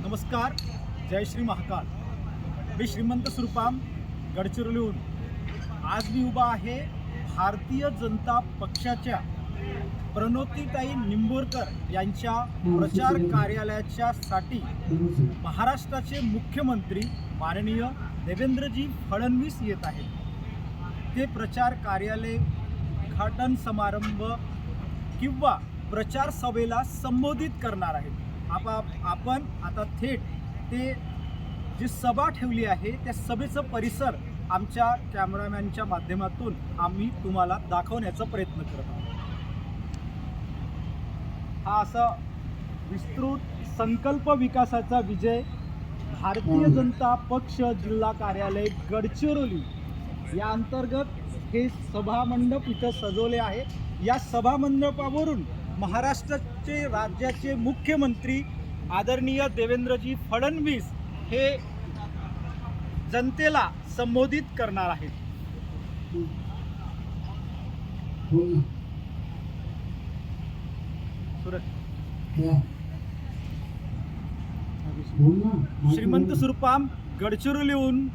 नमस्कार, जय श्री महाकाल. मी श्रीमंत सुरपाम गडचिरोलीहून. आज मी उभा आहे भारतीय जनता पक्षाच्या प्रणोतीताई निंबोरकर यांच्या प्रचार कार्यालयाच्या साठी महाराष्ट्राचे मुख्यमंत्री माननीय देवेंद्रजी फडणवीस येत आहेत. ते प्रचार कार्यालय उद्घाटन समारंभ किंवा प्रचार सभेला संबोधित करणार आहेत. आपण आता थेट ते जी सभा ठेवली आहे त्या सभेचं परिसर आमच्या कॅमेरामॅनच्या माध्यमातून आम्ही तुम्हाला दाखवण्याचा प्रयत्न करत आहोत. हा असा विस्तृत संकल्प विकासाचा विजय भारतीय जनता पक्ष जिल्हा कार्यालय गडचिरोली या अंतर्गत हे सभामंडप इथं सजवले आहे. या सभामंडपावरून महाराष्ट्राचे राज्याचे मुख्यमंत्री आदरणीय देवेंद्रजी फडणवीस हे जनतेला संबोधित करणार आहेत. श्रीमंत सुरपाम गडचिरोलीहून